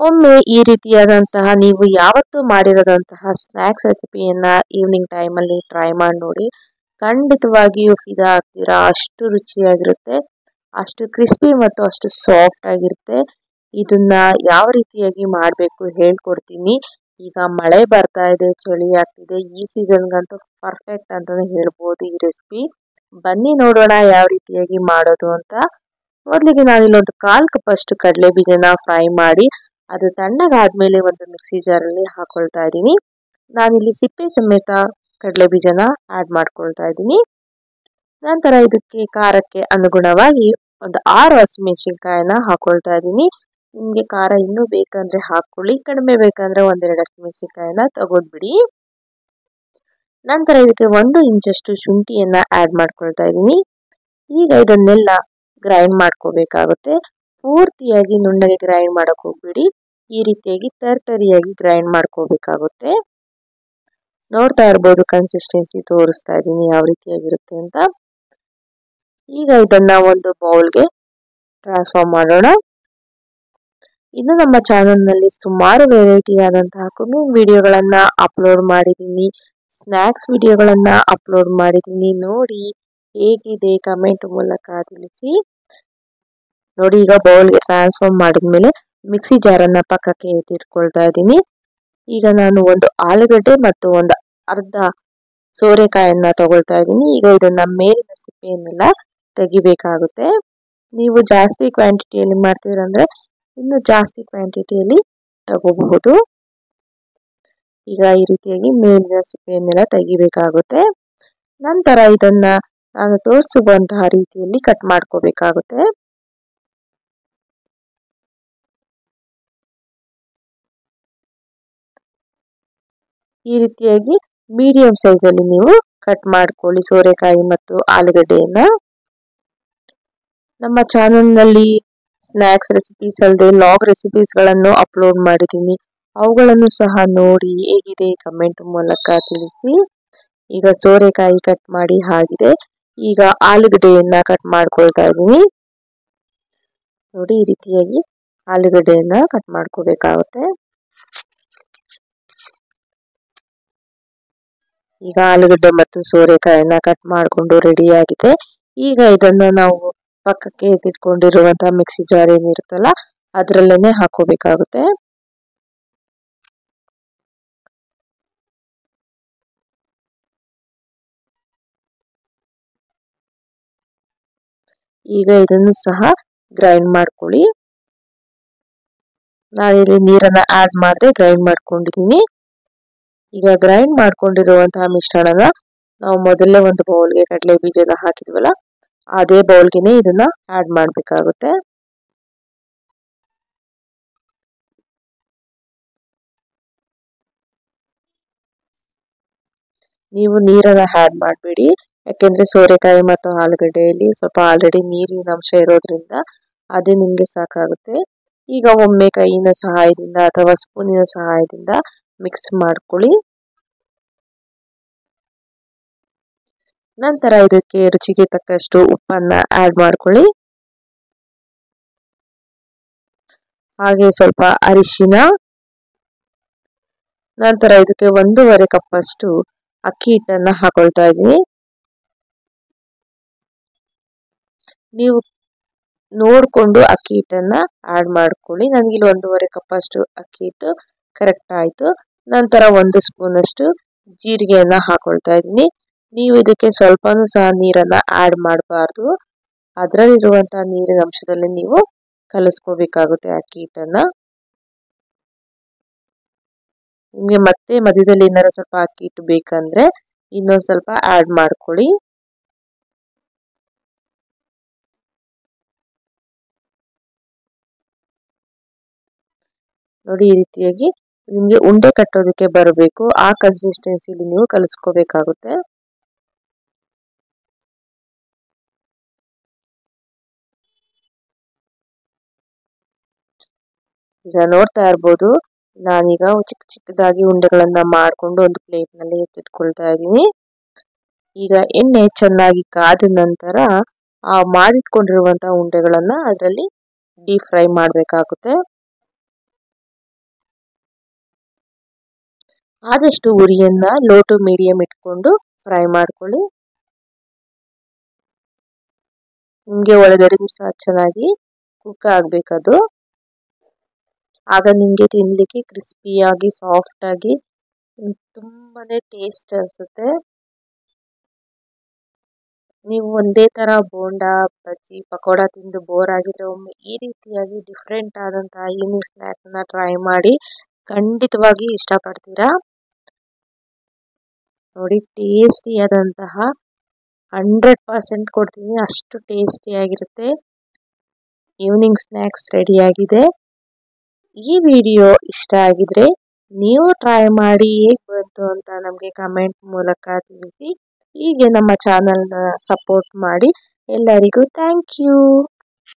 ಒಮ್ಮೆ ಈ ರೀತಿಯಾದಂತಹ ನೀವು ಯಾವತ್ತೂ ಮಾಡಿರದಂತಹ ಸ್ನ್ಯಾಕ್ಸ್ ರೆಸಿಪಿಯನ್ನ ಈವ್ನಿಂಗ್ ಟೈಮಲ್ಲಿ ಟ್ರೈ ಮಾಡಿ ನೋಡಿ. ಖಂಡಿತವಾಗಿಯೂ ಫಿದಾ ಆಗ್ತೀರಾ. ಅಷ್ಟು ರುಚಿಯಾಗಿರುತ್ತೆ, ಅಷ್ಟು ಕ್ರಿಸ್ಪಿ ಮತ್ತು ಅಷ್ಟು ಸಾಫ್ಟ್ ಆಗಿರುತ್ತೆ. ಇದನ್ನ ಯಾವ ರೀತಿಯಾಗಿ ಮಾಡಬೇಕು ಹೇಳ್ಕೊಡ್ತೀನಿ. ಈಗ ಮಳೆ ಬರ್ತಾ ಇದೆ, ಚಳಿ ಆಗ್ತಿದೆ, ಈ ಸೀಸನ್ಗಂತೂ ಪರ್ಫೆಕ್ಟ್ ಅಂತಾನೆ ಹೇಳ್ಬೋದು ಈ ರೆಸಿಪಿ. ಬನ್ನಿ ನೋಡೋಣ ಯಾವ ರೀತಿಯಾಗಿ ಮಾಡೋದು ಅಂತ. ಮೊದಲಿಗೆ ನಾನಿಲ್ಲೊಂದು 1/4 ಕಪ್ ಅಷ್ಟು ಕಡಲೆ ಬೀಜನ ಫ್ರೈ ಮಾಡಿ ಅದು ತಣ್ಣಗಾದ್ಮೇಲೆ ಒಂದು ಮಿಕ್ಸಿ ಜಾರಲ್ಲಿ ಹಾಕೊಳ್ತಾ ಇದ್ದೀನಿ. ನಾನಿಲ್ಲಿ ಸಿಪ್ಪೆ ಸಮೇತ ಕಡಲೆ ಬೀಜನ ಆಡ್ ಮಾಡ್ಕೊಳ್ತಾ ಇದ್ದೀನಿ. ನಂತರ ಇದಕ್ಕೆ ಖಾರಕ್ಕೆ ಅನುಗುಣವಾಗಿ ಒಂದು 6 ಹಸಿಮೆಣಸಿನ್ಕಾಯಿನ ಹಾಕೊಳ್ತಾ ಇದ್ದೀನಿ. ನಿಮಗೆ ಖಾರ ಇನ್ನೂ ಬೇಕಂದ್ರೆ ಹಾಕೊಳ್ಳಿ, ಕಡಿಮೆ ಬೇಕಂದ್ರೆ 1-2 ಹಸಿಮೆಣಸಿನ್ಕಾಯಿನ ತಗೊಂಡ್ಬಿಡಿ. ನಂತರ ಇದಕ್ಕೆ 1 ಇಂಚಷ್ಟು ಶುಂಠಿಯನ್ನ ಆಡ್ ಮಾಡ್ಕೊಳ್ತಾ ಇದ್ದೀನಿ. ಈಗ ಇದನ್ನೆಲ್ಲ ಗ್ರೈಂಡ್ ಮಾಡ್ಕೋಬೇಕಾಗುತ್ತೆ. ಪೂರ್ತಿಯಾಗಿ ನುಣ್ಣಗೆ ಗ್ರೈಂಡ್ ಮಾಡಕ್ ಹೋಗ್ಬೇಡಿ, ಈ ರೀತಿಯಾಗಿ ತರ್ತರಿಯಾಗಿ ಗ್ರೈಂಡ್ ಮಾಡ್ಕೋಬೇಕಾಗುತ್ತೆ. ನೋಡ್ತಾ ಇರ್ಬೋದು ಕನ್ಸಿಸ್ಟೆನ್ಸಿ ತೋರಿಸ್ತಾ ಇದ್ದೀನಿ ಯಾವ ರೀತಿಯಾಗಿರುತ್ತೆ ಅಂತ. ಈಗ ಇದನ್ನ ಒಂದು ಬೌಲ್ಗೆ ಟ್ರಾನ್ಸ್ಫಾರ್ಮ್ ಮಾಡೋಣ. ಇನ್ನು ನಮ್ಮ ಚಾನಲ್ನಲ್ಲಿ ಸುಮಾರು ವೆರೈಟಿ ಆದಂತಹ ಕುಕಿಂಗ್ ವಿಡಿಯೋಗಳನ್ನ ಅಪ್ಲೋಡ್ ಮಾಡಿದ್ದೀನಿ, ಸ್ನ್ಯಾಕ್ಸ್ ವಿಡಿಯೋಗಳನ್ನ ಅಪ್ಲೋಡ್ ಮಾಡಿದ್ದೀನಿ. ನೋಡಿ ಹೇಗಿದೆ ಕಮೆಂಟ್ ಮೂಲಕ ತಿಳಿಸಿ. ನೋಡಿ ಈಗ ಬೌಲ್ಗೆ ಟ್ರಾನ್ಸ್ಫಾರ್ಮ್ ಮಾಡಿದ್ಮೇಲೆ ಮಿಕ್ಸಿ ಜಾರನ್ನ ಪಕ್ಕಕ್ಕೆ ಎತ್ತಿಟ್ಕೊಳ್ತಾ ಇದ್ದೀನಿ. ಈಗ ನಾನು ಒಂದು ಆಲೂಗಡ್ಡೆ ಮತ್ತು ಒಂದು ಅರ್ಧ ಸೋರೆಕಾಯನ್ನ ತಗೊಳ್ತಾ ಇದ್ದೀನಿ. ಈಗ ಇದನ್ನ ಮೇಲಿನ ಸಿಪ್ಪೆಯನ್ನೆಲ್ಲ ತೆಗಿಬೇಕಾಗುತ್ತೆ. ನೀವು ಜಾಸ್ತಿ ಕ್ವಾಂಟಿಟಿಯಲ್ಲಿ ಮಾಡ್ತೀರಂದ್ರೆ ಇನ್ನು ಜಾಸ್ತಿ ಕ್ವಾಂಟಿಟಿಯಲ್ಲಿ ತಗೋಬಹುದು. ಈಗ ಈ ರೀತಿಯಾಗಿ ಮೇಲಿನ ಸಿಪ್ಪೆಯನ್ನೆಲ್ಲ ತೆಗಿಬೇಕಾಗುತ್ತೆ. ನಂತರ ಇದನ್ನ ನಾನು ತೋರಿಸುವಂತಹ ರೀತಿಯಲ್ಲಿ ಕಟ್ ಮಾಡ್ಕೋಬೇಕಾಗುತ್ತೆ. ಈ ರೀತಿಯಾಗಿ ಮೀಡಿಯಂ ಸೈಜ್ ಅಲ್ಲಿ ನೀವು ಕಟ್ ಮಾಡ್ಕೊಳ್ಳಿ ಸೋರೆಕಾಯಿ ಮತ್ತು ಆಲೂಗಡ್ಡೆಯನ್ನ. ನಮ್ಮ ಚಾನೆಲ್ನಲ್ಲಿ ಸ್ನ್ಯಾಕ್ಸ್ ರೆಸಿಪೀಸ್ ಅಲ್ಲದೆ ಲಾಗ್ ರೆಸಿಪೀಸ್ ಗಳನ್ನು ಅಪ್ಲೋಡ್ ಮಾಡಿದ್ದೀನಿ, ಅವುಗಳನ್ನು ಸಹ ನೋಡಿ ಹೇಗಿದೆ ಕಮೆಂಟ್ ಮೂಲಕ ತಿಳಿಸಿ. ಈಗ ಸೋರೆಕಾಯಿ ಕಟ್ ಮಾಡಿ ಆಗಿದೆ. ಈಗ ಆಲೂಗಡ್ಡೆಯನ್ನ ಕಟ್ ಮಾಡ್ಕೊಳ್ತಾ ಇದ್ದೀನಿ. ನೋಡಿ ಈ ರೀತಿಯಾಗಿ ಆಲೂಗಡ್ಡೆಯನ್ನ ಕಟ್ ಮಾಡ್ಕೋಬೇಕಾಗುತ್ತೆ. ಈಗ ಆಲೂಗಡ್ಡೆ ಮತ್ತು ಸೋರೆಕಾಯಿನ ಕಟ್ ಮಾಡಿಕೊಂಡು ರೆಡಿ ಆಗಿದೆ. ಈಗ ಇದನ್ನ ನಾವು ಪಕ್ಕಕ್ಕೆ ಎತ್ತಿಟ್ಕೊಂಡಿರುವಂತಹ ಮಿಕ್ಸಿ ಜಾರ್ ಏನಿರುತ್ತಲ್ಲ ಅದರಲ್ಲೇನೆ ಹಾಕೋಬೇಕಾಗುತ್ತೆ. ಈಗ ಇದನ್ನು ಸಹ ಗ್ರೈಂಡ್ ಮಾಡ್ಕೊಳ್ಳಿ. ನಾನಿಲ್ಲಿ ನೀರನ್ನ ಆಡ್ ಮಾಡದೆ ಗ್ರೈಂಡ್ ಮಾಡ್ಕೊಂಡಿದ್ದೀನಿ. ಈಗ ಗ್ರೈಂಡ್ ಮಾಡ್ಕೊಂಡಿರುವಂತಹ ಮಿಶ್ರಣನ ನಾವು ಮೊದಲೇ ಒಂದು ಬೌಲ್ಗೆ ಕಡಲೆ ಬೀಜನ ಹಾಕಿದ್ವಲ್ಲ ಅದೇ ಬೌಲ್ಗೆನೆ ಇದನ್ನ ಆಡ್ ಮಾಡಬೇಕಾಗುತ್ತೆ. ನೀವು ನೀರನ್ನ ಆಡ್ ಮಾಡಬೇಡಿ, ಯಾಕೆಂದ್ರೆ ಸೋರೆಕಾಯಿ ಮತ್ತು ಆಲೂಗಡ್ಡೆಯಲ್ಲಿ ಸ್ವಲ್ಪ ಆಲ್ರೆಡಿ ನೀರಿನ ಅಂಶ ಇರೋದ್ರಿಂದ ಅದೇ ನಿಮ್ಗೆ ಸಾಕಾಗುತ್ತೆ. ಈಗ ಒಮ್ಮೆ ಕೈಯಿನ ಸಹಾಯದಿಂದ ಅಥವಾ ಸ್ಪೂನಿನ ಸಹಾಯದಿಂದ ಮಿಕ್ಸ್ ಮಾಡ್ಕೊಳ್ಳಿ. ನಂತರ ಇದಕ್ಕೆ ರುಚಿಗೆ ತಕ್ಕಷ್ಟು ಉಪ್ಪನ್ನ ಆಡ್ ಮಾಡ್ಕೊಳ್ಳಿ. ಹಾಗೆ ಸ್ವಲ್ಪ ಅರಿಶಿನ. ನಂತರ ಇದಕ್ಕೆ 1.5 ಕಪ್ ಅಷ್ಟು ಅಕ್ಕಿ ಹಿಟ್ಟನ್ನ ಹಾಕೊಳ್ತಾ ಇದ್ದೀನಿ. ನೀವು ನೋಡ್ಕೊಂಡು ಅಕ್ಕಿ ಹಿಟ್ಟನ್ನ ಆಡ್ ಮಾಡ್ಕೊಳ್ಳಿ. ನನಗಿಲ್ಲಿ 1.5 ಕಪ್ ಅಷ್ಟು ಅಕ್ಕಿ ಹಿಟ್ಟು ಕರೆಕ್ಟ್ ಆಯ್ತು. ನಂತರ 1 ಸ್ಪೂನ್ ಅಷ್ಟು ಜೀರಿಗೆಯನ್ನ ಹಾಕೊಳ್ತಾ ಇದ್ದೀನಿ. ನೀವು ಇದಕ್ಕೆ ಸ್ವಲ್ಪನೂ ಸಹ ನೀರನ್ನ ಆಡ್ ಮಾಡಬಾರ್ದು, ಅದರಲ್ಲಿರುವಂತಹ ನೀರಿನ ಅಂಶದಲ್ಲಿ ನೀವು ಕಲಿಸ್ಕೋಬೇಕಾಗುತ್ತೆ ಅಕ್ಕಿ ಹಿಟ್ಟನ್ನ. ನಿಮ್ಗೆ ಮತ್ತೆ ಮಧ್ಯದಲ್ಲಿ ಏನಾದ್ರು ಸ್ವಲ್ಪ ಅಕ್ಕಿ ಹಿಟ್ಟು ಬೇಕಂದ್ರೆ ಇನ್ನೊಂದ್ ಸ್ವಲ್ಪ ಆಡ್ ಮಾಡ್ಕೊಳ್ಳಿ. ನೋಡಿ ಈ ರೀತಿಯಾಗಿ ನಿಮ್ಗೆ ಉಂಡೆ ಕಟ್ಟೋದಕ್ಕೆ ಬರಬೇಕು, ಆ ಕನ್ಸಿಸ್ಟೆನ್ಸಿಲಿ ನೀವು ಕಲಿಸ್ಕೋಬೇಕಾಗುತ್ತೆ. ಈಗ ನೋಡ್ತಾ ಇರ್ಬೋದು ನಾನೀಗ ಚಿಕ್ಕ ಚಿಕ್ಕದಾಗಿ ಉಂಡೆಗಳನ್ನ ಮಾಡಿಕೊಂಡು ಒಂದು ಪ್ಲೇಟ್ ನಲ್ಲಿ ಎತ್ತಿಟ್ಕೊಳ್ತಾ ಇದ್ದೀನಿ. ಈಗ ಎಣ್ಣೆ ಚೆನ್ನಾಗಿ ಕಾದ ನಂತರ ಆ ಮಾಡಿಟ್ಕೊಂಡಿರುವಂತಹ ಉಂಡೆಗಳನ್ನ ಅದರಲ್ಲಿ ಡೀಪ್ ಫ್ರೈ ಮಾಡಬೇಕಾಗುತ್ತೆ. ಆದಷ್ಟು ಉರಿಯನ್ನ ಲೋ ಟು ಮೀಡಿಯಂ ಇಟ್ಕೊಂಡು ಫ್ರೈ ಮಾಡ್ಕೊಳ್ಳಿ. ನಿಮಗೆ ಒಳಗಡೆ ಸಹ ಚೆನ್ನಾಗಿ ಕುಕ್ ಆಗಬೇಕದು. ಆಗ ನಿಮಗೆ ತಿನ್ನಲಿಕ್ಕೆ ಕ್ರಿಸ್ಪಿಯಾಗಿ ಸಾಫ್ಟ್ ಆಗಿ ತುಂಬಾನೇ ಟೇಸ್ಟ್ ಅನ್ಸುತ್ತೆ. ನೀವು ಒಂದೇ ತರ ಬೋಂಡ ಬಜ್ಜಿ ಪಕೋಡ ತಿಂದು ಬೋರ್ ಆಗಿದ್ರೆ ಒಮ್ಮೆ ಈ ರೀತಿಯಾಗಿ ಡಿಫ್ರೆಂಟ್ ಆದಂತಹ ಈವ್ನಿಂಗ್ ಸ್ನ್ಯಾಕ್ ನ ಟ್ರೈ ಮಾಡಿ, ಖಂಡಿತವಾಗಿ ಇಷ್ಟಪಡ್ತೀರಾ. ನೋಡಿ, ಟೇಸ್ಟಿಯಾದಂತಹ 100% ಕೊಡ್ತೀನಿ, ಅಷ್ಟು ಟೇಸ್ಟಿಯಾಗಿರುತ್ತೆ. ಈವ್ನಿಂಗ್ ಸ್ನ್ಯಾಕ್ಸ್ ರೆಡಿಯಾಗಿದೆ. ಈ ವಿಡಿಯೋ ಇಷ್ಟ ಆಗಿದ್ರೆ ನೀವು ಟ್ರೈ ಮಾಡಿ ಹೇಗೆ ಬಂತು ಅಂತ ನಮಗೆ ಕಮೆಂಟ್ ಮೂಲಕ ತಿಳಿಸಿ. ಹೀಗೆ ನಮ್ಮ ಚಾನಲ್ನ ಸಪೋರ್ಟ್ ಮಾಡಿ. ಎಲ್ಲರಿಗೂ ಥ್ಯಾಂಕ್ ಯು.